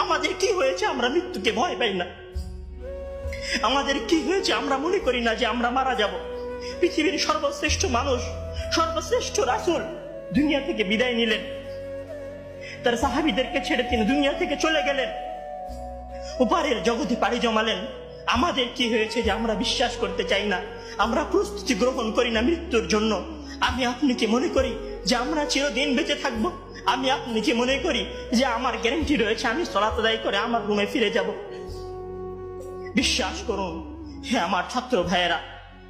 আমাদের কি হয়েছে আমরা মৃত্যুকে ভয় পাই না? আমাদের কি হয়েছে আমরা মনে করি না যে আমরা মারা যাব? পৃথিবীর সর্বশ্রেষ্ঠ মানুষ, সর্বশ্রেষ্ঠ রাসূল দুনিয়া থেকে বিদায় নিলেন, তার সাহাবীদেরকে ছেড়ে তিনি দুনিয়া থেকে চলে গেলেন, ওপারের জগতে পাড়ি জমালেন। আমাদের কি হয়েছে যে আমরা বিশ্বাস করতে চাই না, আমরা প্রস্তুতি গ্রহণ করি না মৃত্যুর জন্য? আমি আপনি কি মনে করি যে আমরা চিরদিন বেঁচে থাকবো? আমি আপনি কি মনে করি যে আমার গ্যারান্টি রয়েছে আমি সালাত আদায় করে আমার রুমে ফিরে যাব? বিশ্বাস করুন হে আমার ছাত্র ভাইয়েরা,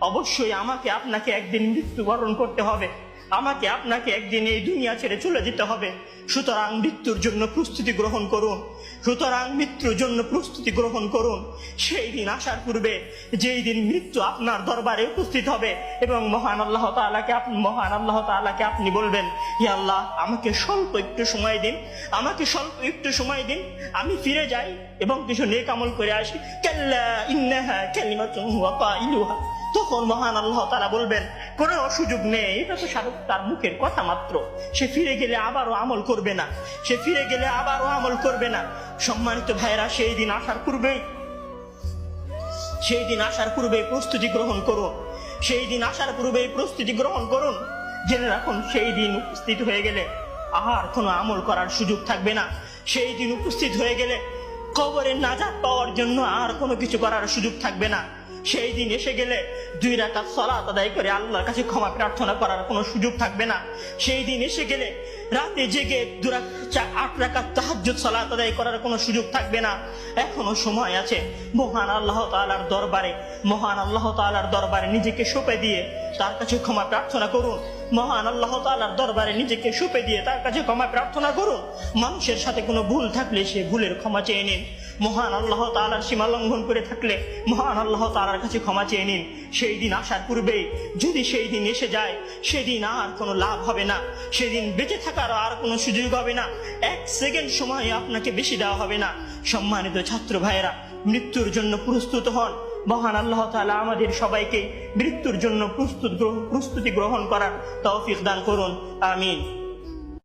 অবশ্যই আমাকে আপনাকে একদিন মৃত্যুবরণ করতে হবে, আমাকে আপনাকে একদিন এই দুনিয়া ছেড়ে চলে যেতে হবে। সুতরাং মৃত্যুর জন্য প্রস্তুতি গ্রহণ করুন, সুতরাং মৃত্যুর জন্য প্রস্তুতি গ্রহণ করুন। সেই দিন আসার পূর্বে, যেই দিন মৃত্যু আপনার দরবারে উপস্থিত হবে এবং মহান আল্লাহ তাআলাকে আপনি বলবেন, হে আল্লাহ, আমাকে স্বল্প একটু সময় দিন, আমাকে স্বল্প একটু সময় দিন, আমি ফিরে যাই এবং কিছু নেক আমল করে আসি। কাল্লা ইন্নাহা কালিমাতুন হুয়া কাইলুহা। তখন মহান আল্লাহ তাআলা বলবেন, কোনো সুযোগ নেই, এটা তো সারা তার মুখের কথা মাত্র, সে ফিরে গেলে আবারও আমল করবে না, সে ফিরে গেলে আবারও আমল করবে না। সম্মানিত ভাইরা, সেই দিন আসার পূর্বেই প্রস্তুতি গ্রহণ করুন, সেই দিন আসার পূর্বেই প্রস্তুতি গ্রহণ করুন। জেনে রাখুন, সেই দিন উপস্থিত হয়ে গেলে আর কোনো আমল করার সুযোগ থাকবে না। সেই দিন উপস্থিত হয়ে গেলে কবরে নাজাত পাওয়ার জন্য আর কোনো কিছু করার সুযোগ থাকবে না। সেই দিন এসে গেলে 2 রাকাত সালাত আদায় করে আল্লাহর কাছে ক্ষমা প্রার্থনা করার কোনো সুযোগ থাকবে না। সেই দিন এসে গেলে রাতে জেগে 8 রাকাত তাহাজ্জুদ সালাত আদায় করার কোনো সুযোগ থাকবে না। এখনো সময় আছে। মহান আল্লাহ তাআলার দরবারে নিজেকে সঁপে দিয়ে তার কাছে ক্ষমা প্রার্থনা করুন। মহান আল্লাহ তাআলার দরবারে নিজেকে সঁপে দিয়ে তার কাছে ক্ষমা প্রার্থনা করুন। মানুষের সাথে কোনো ভুল থাকলে সে ভুলের ক্ষমা চেয়ে নিন। মহান আল্লাহ তাআলার সীমা লঙ্ঘন করে থাকলে মহান আল্লাহ তাআলার কাছে ক্ষমা চেয়ে নিন। সেই দিন আসার পূর্বেই যদি সেই দিন এসে যায়, সেদিন আর কোনো লাভ হবে না, সেদিন বেঁচে থাকার আর কোনো সুযোগ হবে না, 1 সেকেন্ড সময় আপনাকে বেশি দেওয়া হবে না। সম্মানিত ছাত্র ভাইয়েরা, মৃত্যুর জন্য প্রস্তুত হন। মহান আল্লাহ তাআলা আমাদের সবাইকে মৃত্যুর জন্য প্রস্তুতি গ্রহণ করার তৌফিক দান করুন। আমিন।